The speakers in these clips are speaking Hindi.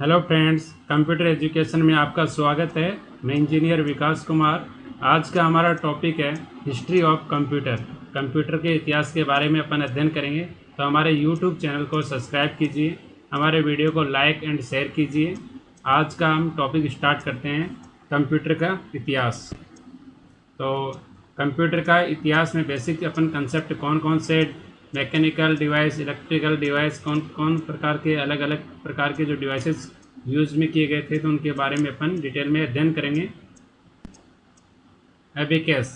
हेलो फ्रेंड्स, कंप्यूटर एजुकेशन में आपका स्वागत है। मैं इंजीनियर विकास कुमार। आज का हमारा टॉपिक है हिस्ट्री ऑफ कंप्यूटर। कंप्यूटर के इतिहास के बारे में अपन अध्ययन करेंगे। तो हमारे यूट्यूब चैनल को सब्सक्राइब कीजिए, हमारे वीडियो को लाइक एंड शेयर कीजिए। आज का हम टॉपिक स्टार्ट करते हैं, कंप्यूटर का इतिहास। तो कंप्यूटर का इतिहास में बेसिक अपन कंसेप्ट कौन कौन से मैकेनिकल डिवाइस, इलेक्ट्रिकल डिवाइस, कौन कौन प्रकार के अलग अलग प्रकार के जो डिवाइसेस यूज में किए गए थे, तो उनके बारे में अपन डिटेल में अध्ययन करेंगे। एबेकस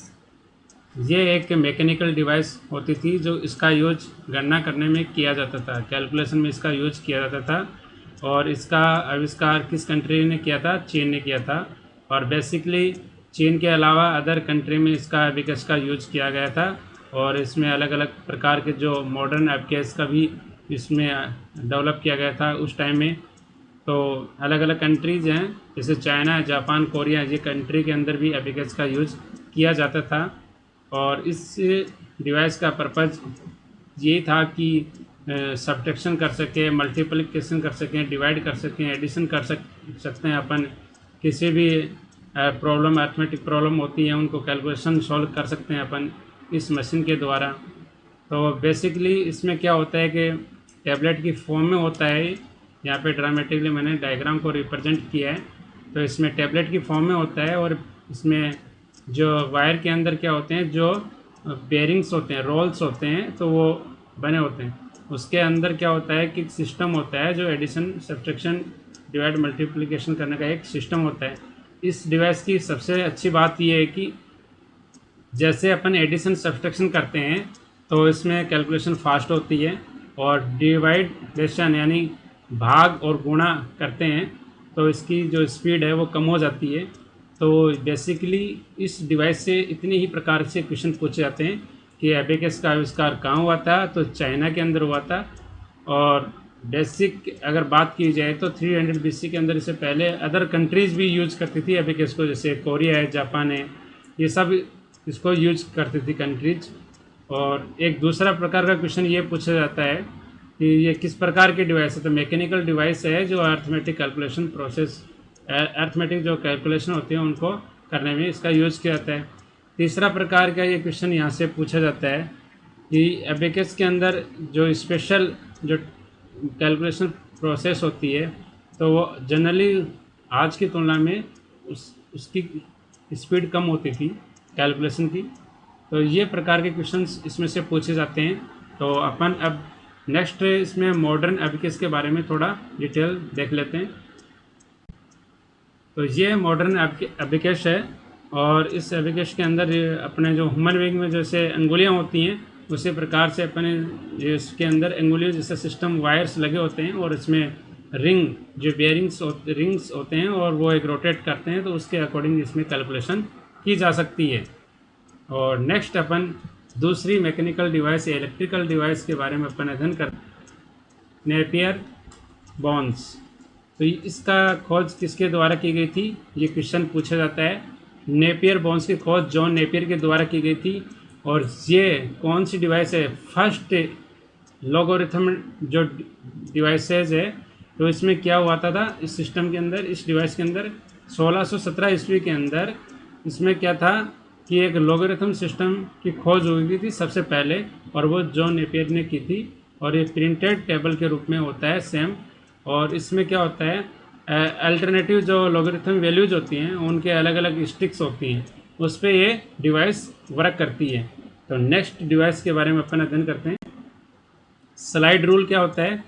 ये एक मैकेनिकल डिवाइस होती थी जो इसका यूज गणना करने में किया जाता था, कैलकुलेशन में इसका यूज किया जाता था। और इसका आविष्कार किस कंट्री ने किया था? चीन ने किया था। और बेसिकली चीन के अलावा अदर कंट्री में इसका एबेकस का यूज किया गया था। और इसमें अलग अलग प्रकार के जो मॉडर्न एबेकस का भी इसमें डेवलप किया गया था उस टाइम में। तो अलग अलग कंट्रीज़ हैं जैसे चाइना, जापान, कोरिया, ये कंट्री के अंदर भी एबेकस का यूज किया जाता था। और इस डिवाइस का पर्पज़ ये था कि सब्ट्रैक्शन कर सकें, मल्टीप्लिकेशन कर सकें, डिवाइड कर सकें, एडिशन कर सकते हैं अपन। किसी भी प्रॉब्लम, अर्थमेटिक प्रॉब्लम होती है, उनको कैलकुलेशन सॉल्व कर सकते हैं अपन इस मशीन के द्वारा। तो बेसिकली इसमें क्या होता है कि टैबलेट की फॉर्म में होता है। यहाँ पे ड्रामेटिकली मैंने डायग्राम को रिप्रेजेंट किया है। तो इसमें टैबलेट की फॉर्म में होता है और इसमें जो वायर के अंदर क्या होते हैं, जो बेरिंग्स होते हैं, रोल्स होते हैं, तो वो बने होते हैं। उसके अंदर क्या होता है कि सिस्टम होता है जो एडिशन, सब्ट्रैक्शन, डिवाइड, मल्टीप्लिकेशन करने का एक सिस्टम होता है। इस डिवाइस की सबसे अच्छी बात यह है कि जैसे अपन एडिशन सब्ट्रैक्शन करते हैं तो इसमें कैलकुलेशन फास्ट होती है, और डिवाइडेशन यानी भाग और गुणा करते हैं तो इसकी जो स्पीड है वो कम हो जाती है। तो बेसिकली इस डिवाइस से इतने ही प्रकार से क्वेश्चन पूछे जाते हैं कि एबेकस का आविष्कार कहाँ हुआ था? तो चाइना के अंदर हुआ था। और बेसिक अगर बात की जाए तो 300 BC के अंदर, इससे पहले अदर कंट्रीज़ भी यूज करती थी एबेकस को, जैसे कोरिया है, जापान है, ये सब इसको यूज करती थी कंट्रीज। और एक दूसरा प्रकार का क्वेश्चन ये पूछा जाता है कि ये किस प्रकार के डिवाइस है? तो मैकेनिकल डिवाइस है जो अर्थमेटिक कैलकुलेशन प्रोसेस, अर्थमेटिक जो कैलकुलेशन होती है उनको करने में इसका यूज किया जाता है। तीसरा प्रकार का ये क्वेश्चन यहाँ से पूछा जाता है कि एबेकस के अंदर जो स्पेशल जो कैलकुलेशन प्रोसेस होती है तो वो जनरली आज की तुलना में उसकी स्पीड कम होती थी कैलकुलेशन की। तो ये प्रकार के क्वेश्चंस इसमें से पूछे जाते हैं। तो अपन अब नेक्स्ट इसमें मॉडर्न एबेकस के बारे में थोड़ा डिटेल देख लेते हैं। तो ये मॉडर्न एबेकस है, और इस एबेकस के अंदर अपने जो ह्यूमन बीइंग में जैसे अंगुलियां होती हैं उसी प्रकार से अपने इसके अंदर अंगुलियों जैसा सिस्टम वायर्स लगे होते हैं, और इसमें रिंग जो रिंग्स होते हैं और वो एक रोटेट करते हैं, तो उसके अकॉर्डिंग इसमें कैलकुलेशन की जा सकती है। और नेक्स्ट अपन दूसरी मैकेनिकल डिवाइस, इलेक्ट्रिकल डिवाइस के बारे में अपन अध्ययन कर नेपियर बोन्स। तो इसका खोज किसके द्वारा की गई थी? ये क्वेश्चन पूछा जाता है। नेपियर बोन्स की खोज जॉन नेपियर के द्वारा की गई थी। और ये कौन सी डिवाइस है? फर्स्ट लॉगरिथम जो डिवाइसेज है, तो इसमें क्या हुआ था इस सिस्टम के अंदर, इस डिवाइस के अंदर 1617 ईस्वी के अंदर इसमें क्या था कि एक लॉगरिथम सिस्टम की खोज हुई थी सबसे पहले, और वो जॉन नेपियर ने की थी। और ये प्रिंटेड टेबल के रूप में होता है सेम। और इसमें क्या होता है, अल्टरनेटिव जो लॉगरिथम वैल्यूज होती हैं उनके अलग अलग स्टिक्स होती हैं, उस पर ये डिवाइस वर्क करती है। तो नेक्स्ट डिवाइस के बारे में अपन अध्ययन करते हैं। स्लाइड रूल क्या होता है?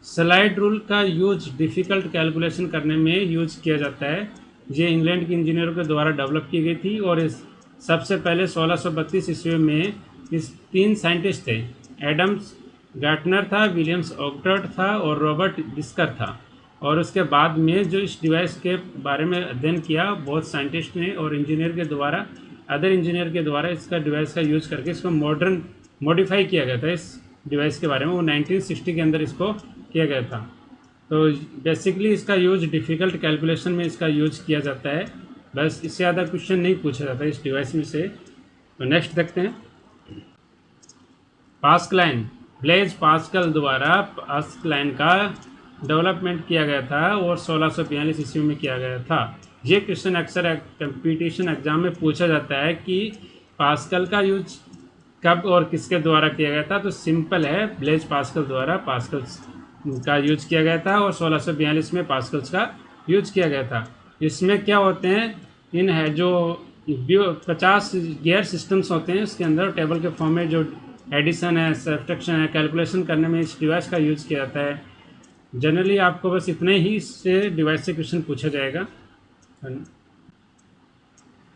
स्लाइड रूल का यूज डिफ़िकल्ट कैलकुलेशन करने में यूज किया जाता है। ये इंग्लैंड के इंजीनियरों के द्वारा डेवलप की गई थी। और इस सबसे पहले 1632 ईस्वी में इस 3 साइंटिस्ट थे, एडम्स गार्टनर था, विलियम्स ऑक्टर्ट था और रॉबर्ट डिस्कर था। और उसके बाद में जो इस डिवाइस के बारे में अध्ययन किया बहुत साइंटिस्ट ने और इंजीनियर के द्वारा, अदर इंजीनियर के द्वारा इसका डिवाइस का यूज करके इसको मॉडिफाई किया गया था। इस डिवाइस के बारे में वो 1960 के अंदर इसको किया गया था। तो बेसिकली इसका यूज डिफ़िकल्ट कैलकुलेशन में इसका यूज किया जाता है, बस इससे ज़्यादा क्वेश्चन नहीं पूछा जाता इस डिवाइस में से। तो नेक्स्ट देखते हैं। पास्कलाइन, ब्लेज पास्कल द्वारा पास्कलाइन का डेवलपमेंट किया गया था और 1642 ईस्वी में किया गया था। ये क्वेश्चन अक्सर कंपटीशन एग्जाम में पूछा जाता है कि पास्कल का यूज कब और किसके द्वारा किया गया था। तो सिंपल है, ब्लेज पास्कल द्वारा पास्कल्स का यूज किया गया था और 1642 में पास्कल्स का यूज किया गया था। इसमें क्या होते हैं, इन है जो 50 गियर सिस्टम्स होते हैं, उसके अंदर टेबल के फॉर्म में जो एडिशन है, सब्ट्रैक्शन है, कैलकुलेशन करने में इस डिवाइस का यूज किया जाता है। जनरली आपको बस इतने ही से डिवाइस से क्वेश्चन पूछा जाएगा।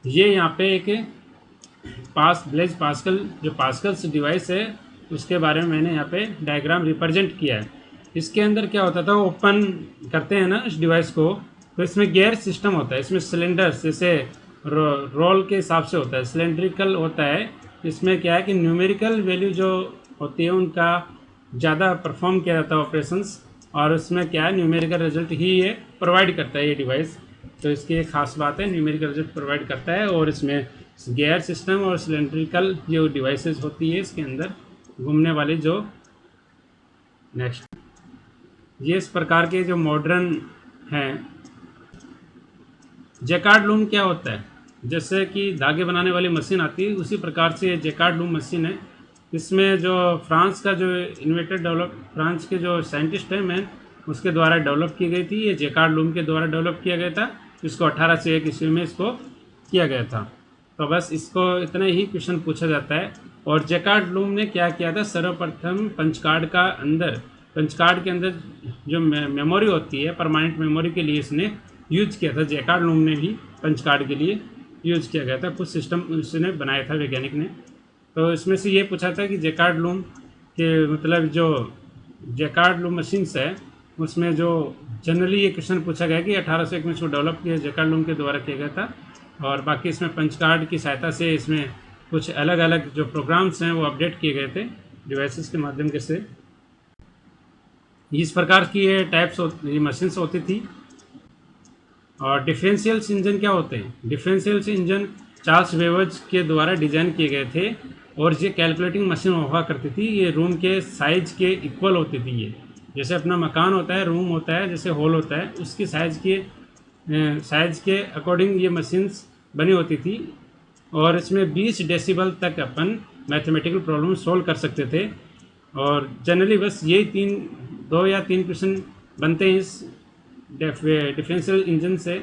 ये यहाँ पे एक ब्लेज पास्कल जो पास्कल्स डिवाइस है उसके बारे में मैंने यहाँ पे डायग्राम रिप्रेजेंट किया है। इसके अंदर क्या होता था, ओपन करते हैं ना इस डिवाइस को, तो इसमें गियर सिस्टम होता है। इसमें सिलेंडर्स जैसे रोल के हिसाब से होता है, सिलेंड्रिकल होता है। इसमें क्या है कि न्यूमेरिकल वैल्यू जो होती है उनका ज़्यादा परफॉर्म किया जाता है ऑपरेशंस, और उसमें क्या है न्यूमेरिकल रिजल्ट ही ये प्रोवाइड करता है ये डिवाइस। तो इसकी एक खास बात है, न्यूमेरिकल रिजल्ट प्रोवाइड करता है। और इसमें गियर सिस्टम और सिलेंड्रिकल जो डिवाइसेस होती है इसके अंदर घूमने वाली जो नेक्स्ट ये इस प्रकार के जो मॉडर्न हैं। जैकार्ड लूम क्या होता है, जैसे कि धागे बनाने वाली मशीन आती है उसी प्रकार से ये जैकार्ड लूम मशीन है। इसमें जो फ्रांस का जो फ्रांस के जो साइंटिस्ट है मैन उसके द्वारा डेवलप की गई थी। ये जैकार्ड लूम के द्वारा डेवलप किया गया था। इसको 1801 ईस्वी में इसको किया गया था। तो बस इसको इतना ही क्वेश्चन पूछा जाता है। और जैकार्ड लूम ने क्या किया था, सर्वप्रथम पंच कार्ड के अंदर जो मेमोरी होती है परमानेंट मेमोरी के लिए इसने यूज किया था। जैकार्ड लूम ने भी पंच कार्ड के लिए यूज किया गया था, कुछ सिस्टम उसने बनाया था वैज्ञानिक ने। तो इसमें से ये पूछा था कि जैकार्ड लूम के मतलब जो जैकार्ड लूम मशीन्स है उसमें जो जनरली ये क्वेश्चन पूछा गया कि 1801 में इसको डेवलप किया जैकार्ड लूम के द्वारा किया गया था। और बाकी इसमें पंच कार्ड की सहायता से इसमें कुछ अलग अलग जो प्रोग्राम्स हैं वो अपडेट किए गए थे डिवाइसेस के माध्यम से। इस प्रकार की ये टाइप्स मशीन्स होती थी। और डिफरेंशियल इंजन क्या होते हैं, डिफरेंशियल इंजन चार्ल्स बेबेज के द्वारा डिजाइन किए गए थे और ये कैलकुलेटिंग मशीन हुआ करती थी। ये रूम के साइज के इक्वल होती थी। ये जैसे अपना मकान होता है, रूम होता है, जैसे हॉल होता है, उसकी साइज के अकॉर्डिंग ये मशीन्स बनी होती थी। और इसमें 20 डेसिबल तक अपन मैथमेटिकल प्रॉब्लम सॉल्व कर सकते थे। और जनरली बस यही 2 या 3 क्वेश्चन बनते हैं इस डिफरेंशियल इंजन से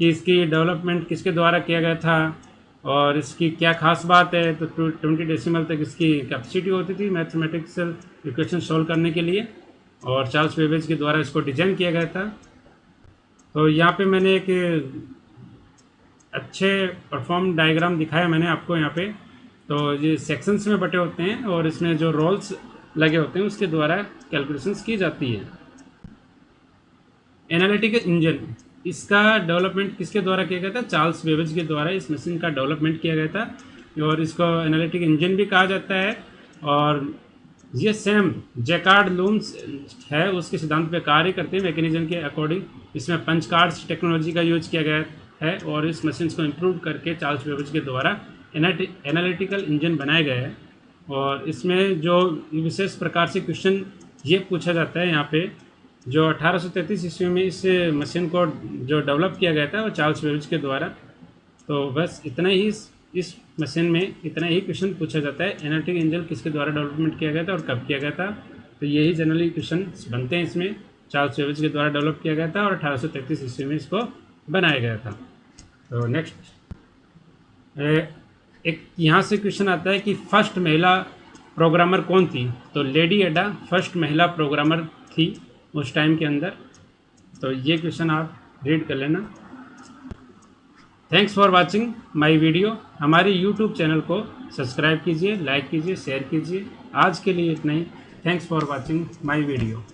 कि इसकी डेवलपमेंट किसके द्वारा किया गया था और इसकी क्या खास बात है। तो 20 डेसिमल तक इसकी कैपेसिटी होती थी मैथमेटिकल इक्वेशन सॉल्व करने के लिए, और चार्ल्स बेबेज के द्वारा इसको डिजाइन किया गया था। तो यहाँ पे मैंने एक अच्छे परफॉर्म डायग्राम दिखाया मैंने आपको यहाँ पे। तो ये सेक्शंस में बटे होते हैं और इसमें जो रोल्स लगे होते हैं उसके द्वारा कैलकुलेशंस की जाती है। एनालिटिकल इंजन, इसका डेवलपमेंट किसके द्वारा किया गया था, चार्ल्स बेबेज के द्वारा इस मशीन का डेवलपमेंट किया गया था और इसको एनालिटिकल इंजन भी कहा जाता है। और ये सेम जैकार्ड लूम्स है उसके सिद्धांत पे कार्य करते हैं मैकेनिज्म के अकॉर्डिंग। इसमें पंच कार्ड्स टेक्नोलॉजी का यूज किया गया है और इस मशीन को इम्प्रूव करके चार्ल्स बेबेज के द्वारा एनालिटिकल इंजन बनाया गया है। और इसमें जो विशेष प्रकार से क्वेश्चन ये पूछा जाता है यहाँ पे, जो 1833 ईस्वी में इस मशीन को जो डेवलप किया गया था वो चार्ल्स बेबेज के द्वारा। तो बस इतना ही इस मशीन में इतना ही क्वेश्चन पूछा जाता है, एनालिटिकल इंजन किसके द्वारा डेवलपमेंट किया गया था और कब किया गया था। तो यही जनरली क्वेश्चन बनते हैं इसमें, चार्ल्स बेबेज के द्वारा डेवलप किया गया था और 1833 ईस्वी में इसको बनाया गया था। तो नेक्स्ट एक यहाँ से क्वेश्चन आता है कि फर्स्ट महिला प्रोग्रामर कौन थी। तो लेडी एडा फर्स्ट महिला प्रोग्रामर थी उस टाइम के अंदर। तो ये क्वेश्चन आप रीड कर लेना। Thanks for watching my video. हमारे यूट्यूब चैनल को सब्सक्राइब कीजिए, लाइक कीजिए, शेयर कीजिए। आज के लिए इतना ही। Thanks for watching my video.